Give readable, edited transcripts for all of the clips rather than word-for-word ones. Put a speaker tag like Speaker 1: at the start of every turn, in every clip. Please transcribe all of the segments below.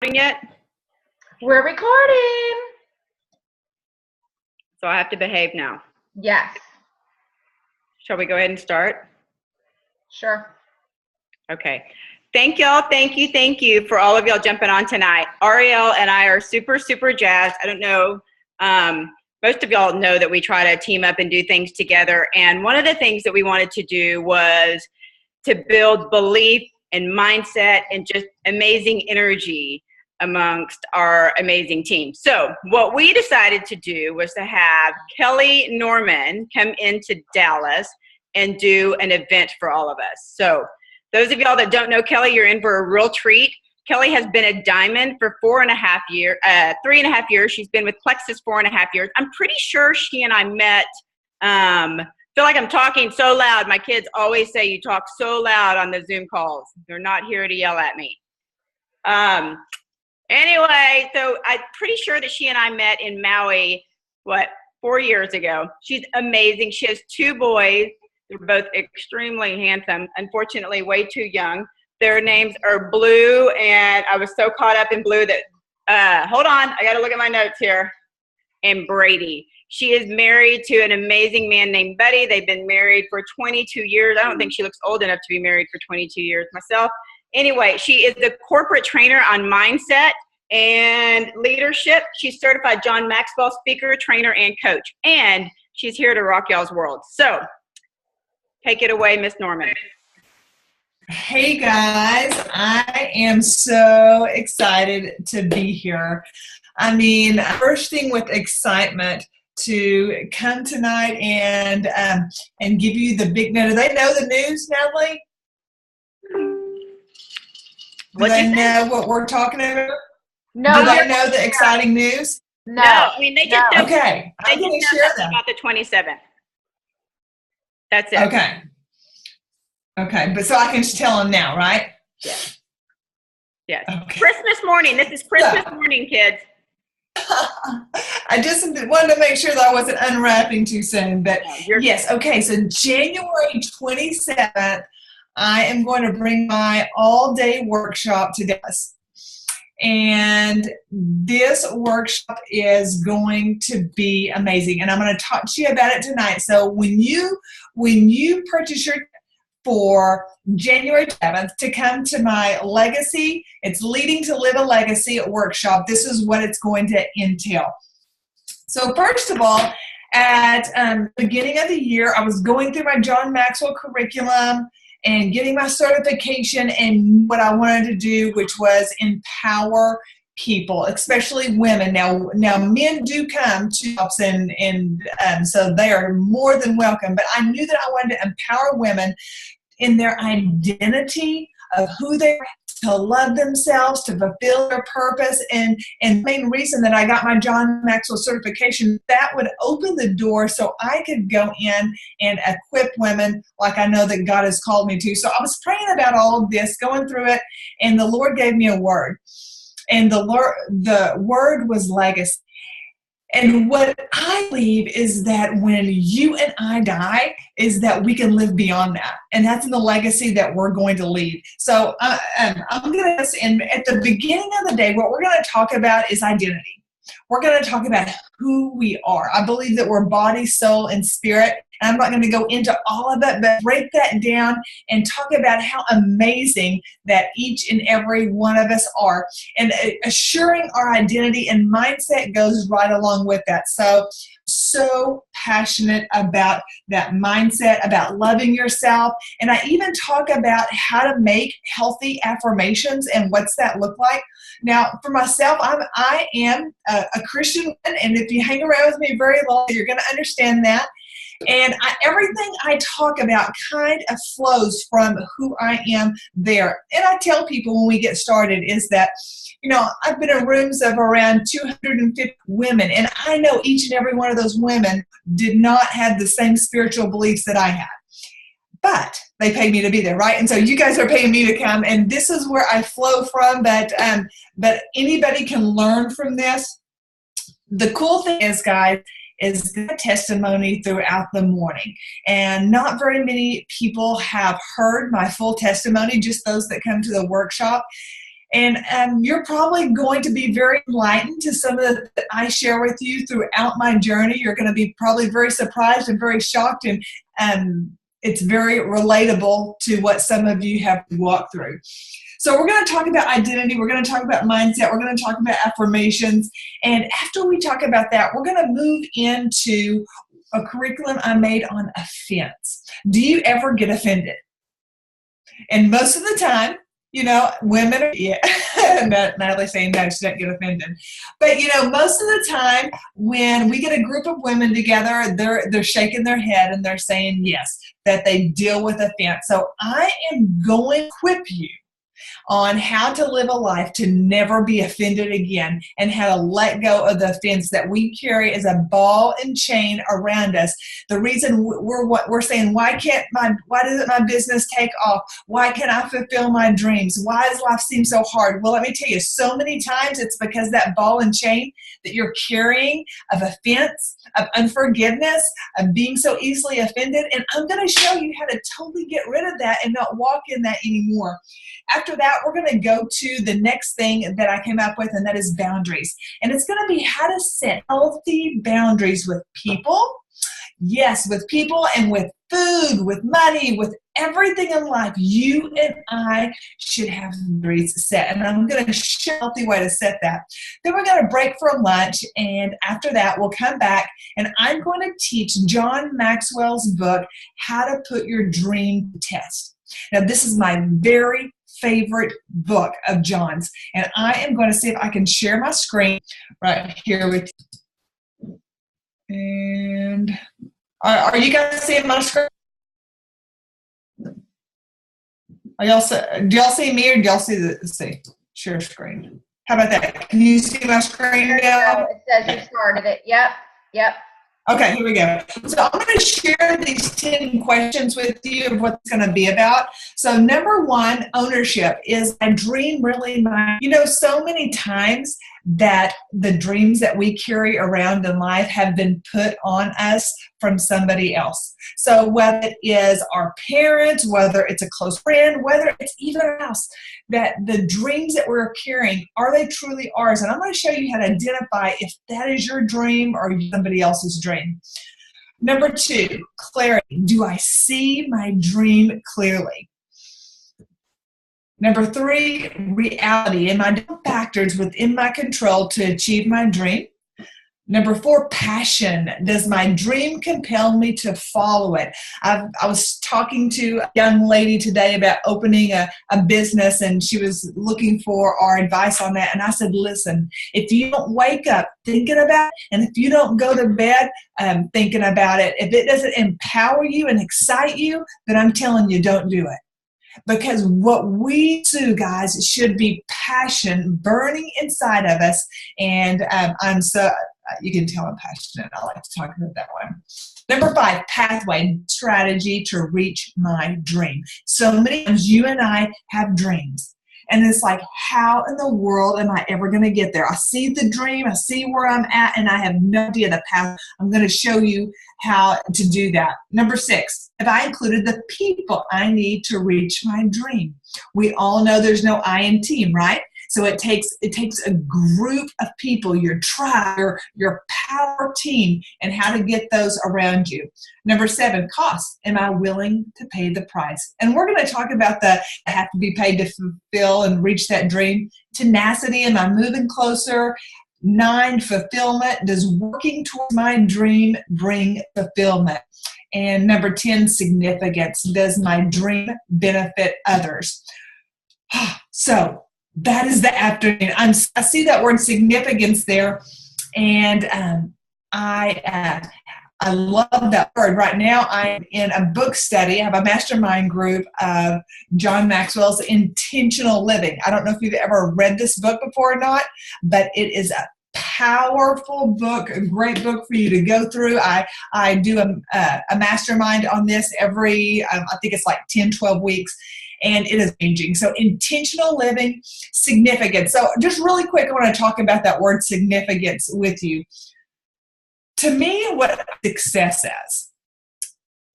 Speaker 1: Yet?
Speaker 2: We're recording.
Speaker 1: So I have to behave now.
Speaker 2: Yes.
Speaker 1: Shall we go ahead and start?
Speaker 2: Sure.
Speaker 1: Okay. Thank y'all. Thank you for all of y'all jumping on tonight. Ariele and I are super jazzed. I don't know. Most of y'all know that we try to team up and do things together. And one of the things that we wanted to do was to build belief and mindset and just amazing energy amongst our amazing team. So what we decided to do was to have Kelly Norman come into Dallas and do an event for all of us. So those of y'all that don't know Kelly, you're in for a real treat. Kelly has been a diamond for 3.5 years. She's been with Plexus 4.5 years. I'm pretty sure she and I met, feel like I'm talking so loud. My kids always say you talk so loud on the Zoom calls. They're not here to yell at me. Anyway, so I'm pretty sure that she and I met in Maui, 4 years ago. She's amazing. She has 2 boys. They're both extremely handsome. Unfortunately, way too young. Their names are Blue, and I was so caught up in Blue that, hold on, I got to look at my notes here, and Brady. She is married to an amazing man named Buddy. They've been married for 22 years. I don't think she looks old enough to be married for 22 years myself. Anyway, she is the corporate trainer on mindset and leadership. She's certified John Maxwell speaker, trainer, and coach. And she's here to rock y'all's world. So take it away, Miss Norman.
Speaker 3: Hey guys, I am so excited to be here. I mean, bursting with excitement to come tonight and give you the big news. Do they know the news, Natalie? Do they know what we're talking about?
Speaker 2: No.
Speaker 3: Do they know the exciting news?
Speaker 2: No.
Speaker 1: I mean, they just
Speaker 3: okay.
Speaker 1: They just know something about the 27th. That's it.
Speaker 3: Okay, but so I can just tell them now, right?
Speaker 1: Yes. Yes.
Speaker 3: Okay.
Speaker 1: Christmas morning. This is Christmas morning, kids.
Speaker 3: I just wanted to make sure that I wasn't unwrapping too soon, but yes. Okay, so January 27th, I am going to bring my all-day workshop to Dallas. And this workshop is going to be amazing. And I'm going to talk to you about it tonight. So when you purchase your for January 7th to come to my legacy, it's Leading to Live a Legacy workshop. This is what it's going to entail. So first of all, at the beginning of the year, I was going through my John Maxwell curriculum and getting my certification and what I wanted to do, which was empower people, especially women. Now men do come to jobs and so they are more than welcome, but I knew that I wanted to empower women in their identity of who they are, to love themselves, to fulfill their purpose. And the main reason that I got my John Maxwell certification, that would open the door so I could go in and equip women like I know that God has called me to. So I was praying about all of this, going through it, and the Lord gave me a word. And the word was legacy. And what I believe is that when you and I die, is that we can live beyond that. And that's in the legacy that we're going to leave. So I'm going to, and at the beginning of the day, what we're going to talk about is identity. We're going to talk about who we are. I believe that we're body, soul, and spirit. And I'm not going to go into all of it, but break that down and talk about how amazing that each and every one of us are. And assuring our identity and mindset goes right along with that. So passionate about that mindset, about loving yourself. And I even talk about how to make healthy affirmations and what's that look like. Now, for myself, I am a Christian, and if you hang around with me very long, you're going to understand that. And everything I talk about kind of flows from who I am there. And I tell people when we get started is that, I've been in rooms of around 250 women, and I know each and every one of those women did not have the same spiritual beliefs that I had. But they paid me to be there, right? And so you guys are paying me to come, and this is where I flow from, but anybody can learn from this. The cool thing is, guys, is the testimony throughout the morning. And not very many people have heard my full testimony, just those that come to the workshop. And you're probably going to be very enlightened to some of the that I share with you throughout my journey. You're going to be probably very surprised and very shocked, and it's very relatable to what some of you have walked through. So we're going to talk about identity. We're going to talk about mindset. We're going to talk about affirmations. And after we talk about that, we're going to move into a curriculum I made on offense. Do you ever get offended? And most of the time, you know, women are, yeah, Natalie's saying no, she doesn't get offended. But, you know, most of the time when we get a group of women together, they're shaking their head and they're saying yes, that they deal with offense. So I am going to equip you on how to live a life to never be offended again, and how to let go of the offense that we carry as a ball and chain around us. The reason we're saying, why doesn't my business take off? Why can't I fulfill my dreams? Why does life seem so hard? Well, let me tell you, so many times it's because that ball and chain that you're carrying of offense, of unforgiveness, of being so easily offended. And I'm going to show you how to totally get rid of that and not walk in that anymore. After that, we're going to go to the next thing that I came up with, and that is boundaries. And it's going to be how to set healthy boundaries with people. Yes, with people and with food, with money, with everything in life. You and I should have boundaries set. And I'm going to show you a healthy way to set that. Then we're going to break for lunch. And after that, we'll come back and I'm going to teach John Maxwell's book, How to Put Your Dream to Test. Now, this is my very favorite book of John's. And I am going to see if I can share my screen right here with you. And are you guys seeing my screen? Do y'all see me, or do y'all see the share screen? How about that? Can you see my screen now?
Speaker 2: It says you started it. Yep.
Speaker 3: Okay, here we go. So I'm going to share these 10 questions with you of what it's going to be about. So number one, ownership. Is my dream really mine? You know, so many times that the dreams that we carry around in life have been put on us from somebody else. So whether it is our parents, whether it's a close friend, whether it's even our house, that the dreams that we're carrying, are they truly ours? And I'm going to show you how to identify if that is your dream or somebody else's dream. Number two, clarity. Do I see my dream clearly? Number three, reality. Am I doing factors within my control to achieve my dream? Number four, passion. Does my dream compel me to follow it? I was talking to a young lady today about opening a business, and she was looking for our advice on that. And I said, listen, if you don't wake up thinking about it, and if you don't go to bed thinking about it, if it doesn't empower you and excite you, then I'm telling you, don't do it. Because what we do, guys, should be passion burning inside of us. And you can tell I'm passionate. I like to talk about that one. Number five, pathway, strategy to reach my dream. So many times you and I have dreams. And it's like, how in the world am I ever going to get there? I see the dream, I see where I'm at, and I have no idea the path. I'm going to show you how to do that. Number six, have I included the people I need to reach my dream? We all know there's no I in team, right? So it takes a group of people, your tribe, your power team, and how to get those around you. Number seven, cost. Am I willing to pay the price? And we're going to talk about the have to be paid to fulfill and reach that dream. Tenacity. Am I moving closer? 9, fulfillment. Does working towards my dream bring fulfillment? And number 10, significance. Does my dream benefit others? So that is the afternoon. I see that word significance there, and I love that word. Right now, I'm in a book study. I have a mastermind group of John Maxwell's Intentional Living. I don't know if you've ever read this book before or not, but it is a powerful book, a great book for you to go through. I do a mastermind on this every, I think it's like 10, 12 weeks. And it is changing. So intentional living, significance. So just really quick, I want to talk about that word significance with you. To me, what success is.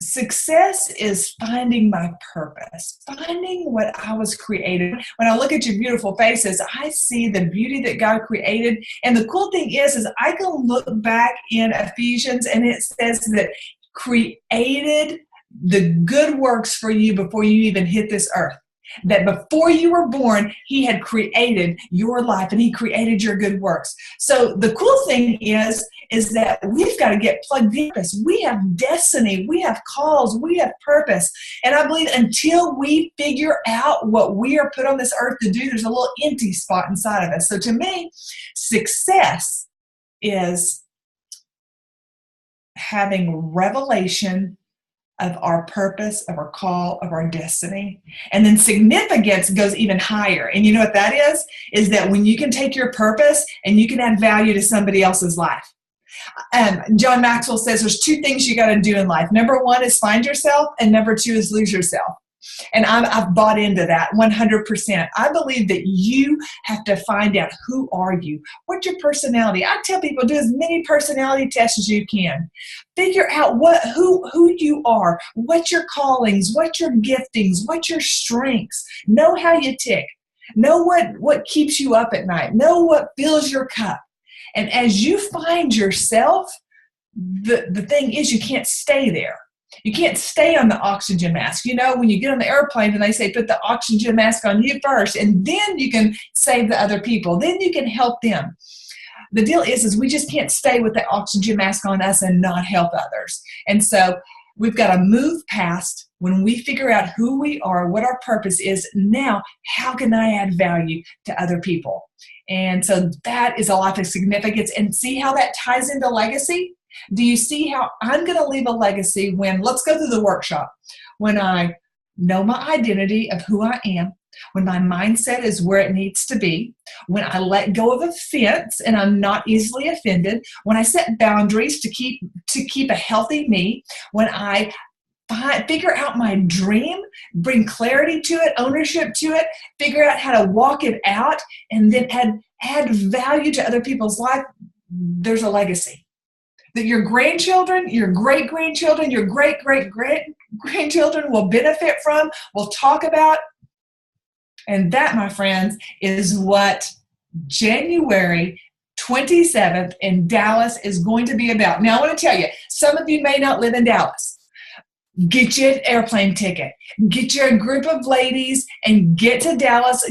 Speaker 3: success is finding my purpose, finding what I was created. When I look at your beautiful faces, I see the beauty that God created. And the cool thing is I can look back in Ephesians and it says that created the good works for you before you even hit this earth. That before you were born, he had created your life and he created your good works. So the cool thing is that we've got to get plugged in. We have destiny, we have calls, we have purpose. And I believe until we figure out what we are put on this earth to do, there's a little empty spot inside of us. So to me, success is having revelation of our purpose, of our call, of our destiny. And then significance goes even higher. And you know what that is? Is that when you can take your purpose and you can add value to somebody else's life. John Maxwell says there's two things you got to do in life. Number one is find yourself, and number two is lose yourself. And I've bought into that 100%. I believe that you have to find out, who are you? What's your personality? I tell people, do as many personality tests as you can. Figure out who you are, what's your callings, what's your giftings, what's your strengths. Know how you tick. Know what keeps you up at night. Know what fills your cup. And as you find yourself, the thing is you can't stay there. You can't stay on the oxygen mask. You know, when you get on the airplane and they say, put the oxygen mask on you first, and then you can save the other people. Then you can help them. The deal is we just can't stay with the oxygen mask on us and not help others. And so we've got to move past, when we figure out who we are, what our purpose is, now how can I add value to other people? And so that is a life of significance. And see how that ties into legacy? Do you see how I'm going to leave a legacy when, let's go through the workshop, when I know my identity of who I am, when my mindset is where it needs to be, when I let go of offense and I'm not easily offended, when I set boundaries to keep a healthy me, when I figure out my dream, bring clarity to it, ownership to it, figure out how to walk it out, and then add value to other people's life, there's a legacy that your grandchildren, your great-grandchildren, your great-great-great-grandchildren will benefit from, will talk about. And that, my friends, is what January 27th in Dallas is going to be about. Now, I want to tell you, some of you may not live in Dallas. Get you an airplane ticket. Get you a group of ladies and get to Dallas.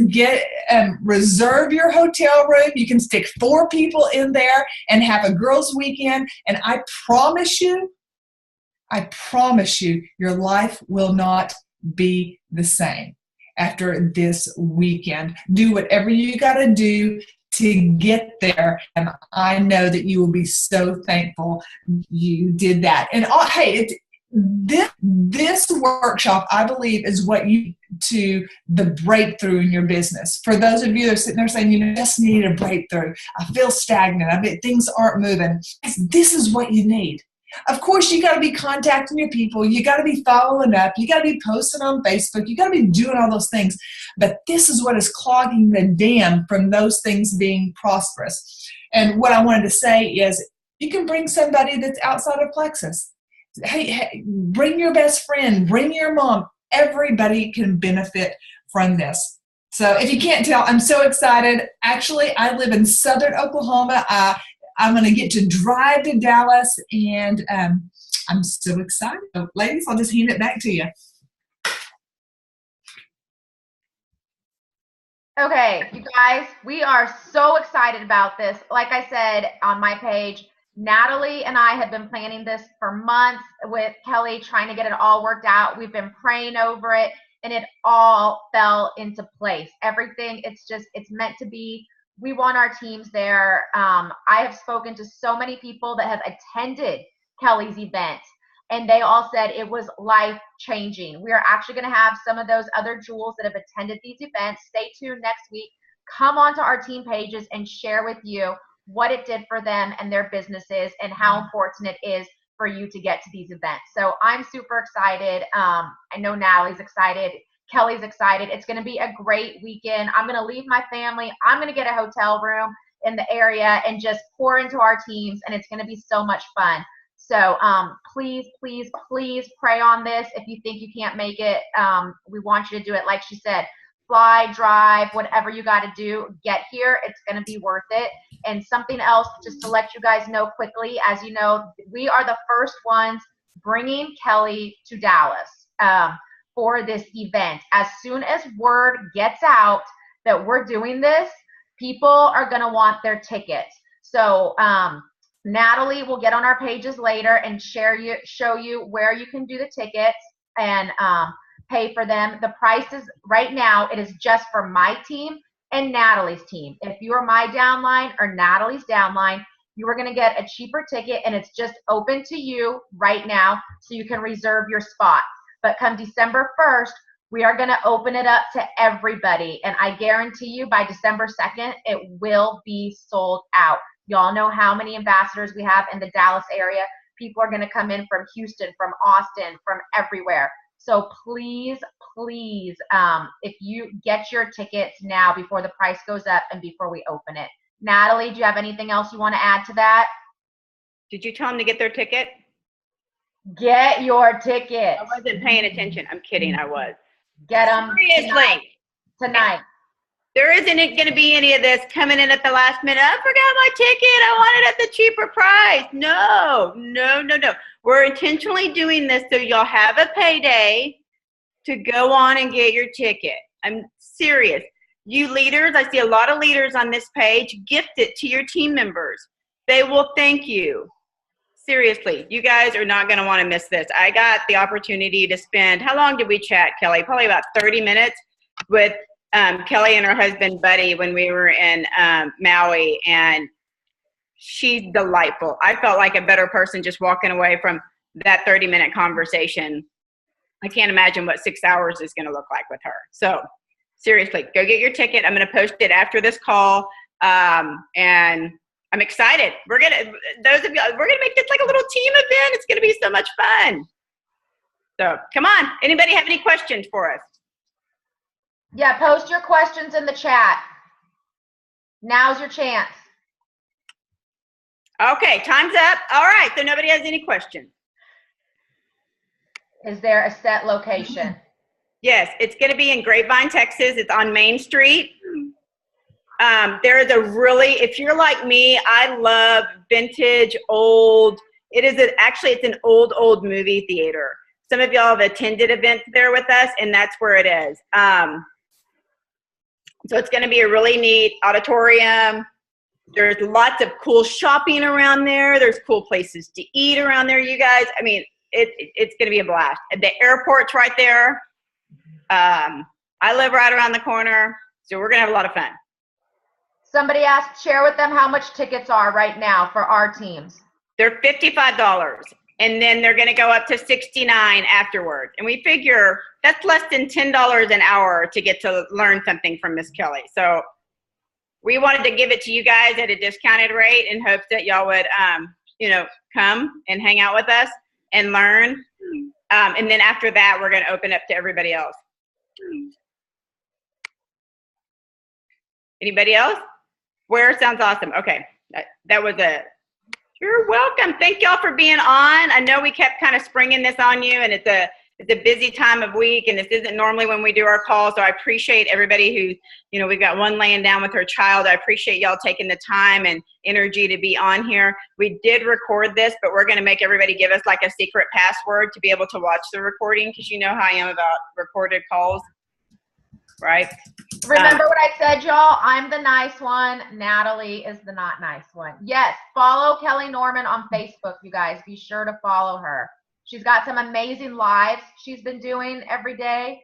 Speaker 3: Reserve your hotel room. You can stick 4 people in there and have a girls' weekend. And I promise you, your life will not be the same after this weekend. Do whatever you got to do to get there, and I know that you will be so thankful you did that. And this workshop, I believe, is what you to the breakthrough in your business. For those of you that are sitting there saying, you just need a breakthrough, I feel stagnant, I bet things aren't moving, this is what you need. Of course, you got to be contacting your people, you got to be following up, you got to be posting on Facebook, you got to be doing all those things. But this is what is clogging the dam from those things being prosperous. And what I wanted to say is, you can bring somebody that's outside of Plexus. Hey, bring your best friend, bring your mom. Everybody can benefit from this. So if you can't tell, I'm so excited. Actually, I live in southern Oklahoma. I'm going to get to drive to Dallas, and I'm so excited. So, ladies, I'll just hand it back to you.
Speaker 2: Okay, you guys, we are so excited about this. Like I said on my page, Natalie and I have been planning this for months with Kelly, trying to get it all worked out. We've been praying over it, and it all fell into place. Everything, it's meant to be. We want our teams there. I have spoken to so many people that have attended Kelly's event, and they all said it was life-changing. We are actually going to have some of those other jewels that have attended these events. Stay tuned next week. Come onto our team pages and share with you what it did for them and their businesses, and how important it is for you to get to these events. So I'm super excited. I know Natalie's excited. Kelly's excited. It's going to be a great weekend. I'm going to leave my family. I'm going to get a hotel room in the area and just pour into our teams, and it's going to be so much fun. So please, please, please pray on this. If you think you can't make it, we want you to do it. Like she said, fly, drive, whatever you got to do, get here. It's going to be worth it. And something else, just to let you guys know quickly, as you know, we are the first ones bringing Kelly to Dallas for this event. As soon as word gets out that we're doing this, people are going to want their tickets. So Natalie will get on our pages later and show you where you can do the tickets and pay for them. The prices right now, it is just for my team and Natalie's team. If you are my downline or Natalie's downline, you are going to get a cheaper ticket, and it's just open to you right now so you can reserve your spot. But come December 1st, we are going to open it up to everybody, and I guarantee you by December 2nd, it will be sold out. Y'all know how many ambassadors we have in the Dallas area. People are going to come in from Houston, from Austin, from everywhere. So please, please, if you get your tickets now before the price goes up and before we open it. Natalie, do you have anything else you want to add to that?
Speaker 1: Did you tell them to get their ticket?
Speaker 2: Get your ticket.
Speaker 1: I wasn't paying attention. I'm kidding. I was.
Speaker 2: Get them
Speaker 1: Seriously.
Speaker 2: Tonight.
Speaker 1: There isn't going to be any of this coming in at the last minute. I forgot my ticket. I want it at the cheaper price. No, no, no, no. We're intentionally doing this so y'all have a payday to go on and get your ticket. I'm serious. You leaders, I see a lot of leaders on this page. Gift it to your team members. They will thank you. Seriously, you guys are not going to want to miss this. I got the opportunity to spend, how long did we chat, Kelly? Probably about 30 minutes with Kelly and her husband, Buddy, when we were in Maui, and she's delightful. I felt like a better person just walking away from that 30-minute conversation. I can't imagine what 6 hours is going to look like with her. So seriously, go get your ticket. I'm going to post it after this call, and I'm excited. We're going to make this like a little team event. It's going to be so much fun. So come on. Anybody have any questions for us?
Speaker 2: Yeah, post your questions in the chat. Now's your chance.
Speaker 1: Okay, time's up. All right, so nobody has any questions.
Speaker 2: Is there a set location?
Speaker 1: Yes, it's going to be in Grapevine, Texas. It's on Main Street. There is a really, if you're like me, I love vintage, old. It's an old movie theater. Some of y'all have attended events there with us, and that's where it is. So it's going to be a really neat auditorium. There's lots of cool shopping around there. There's cool places to eat around there, you guys. I mean, it's going to be a blast. The airport's right there. I live right around the corner, so we're going to have a lot of fun.
Speaker 2: Somebody asked, share with them how much tickets are right now for our teams.
Speaker 1: They're $55, and then they're going to go up to $69 afterward. And we figure that's less than $10 an hour to get to learn something from Miss Kelly. So we wanted to give it to you guys at a discounted rate in hopes that y'all would, come and hang out with us and learn. And then after that, we're going to open up to everybody else. Anybody else? Where sounds awesome. Okay, that was it. You're welcome. Thank y'all for being on. I know we kept kind of springing this on you, and it's a busy time of week, and this isn't normally when we do our calls, so I appreciate everybody who, we've got one laying down with her child. I appreciate y'all taking the time and energy to be on here. We did record this, but we're going to make everybody give us like a secret password to be able to watch the recording, because you know how I am about recorded calls, right?
Speaker 2: Remember what I said, y'all? I'm the nice one. Natalie is the not nice one. Yes, follow Kelly Norman on Facebook, you guys. Be sure to follow her. She's got some amazing lives she's been doing every day.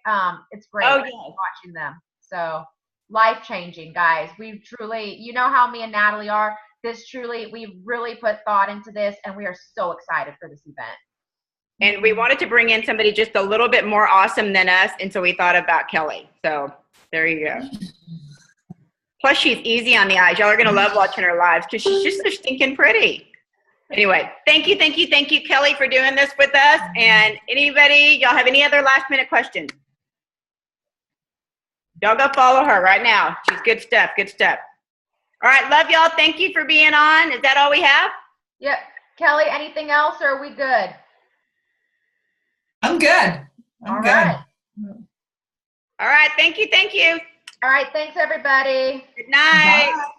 Speaker 2: It's great watching them. So life-changing, guys. We've truly, you know how me and Natalie are. We really put thought into this, and we are so excited for this event.
Speaker 1: And we wanted to bring in somebody just a little bit more awesome than us, and so we thought about Kelly. So there you go. Plus, she's easy on the eyes. Y'all are going to love watching her lives because she's just so stinking pretty. Anyway, thank you, Kelly, for doing this with us. And anybody, y'all have any other last-minute questions? Y'all go follow her right now. She's good stuff, good stuff. All right, love y'all. Thank you for being on. Is that all we have?
Speaker 2: Yep. Kelly, anything else, or are we good?
Speaker 3: I'm good. I'm good.
Speaker 1: All right. Thank you. Thank you.
Speaker 2: All right. Thanks, everybody.
Speaker 1: Good night.
Speaker 3: Bye.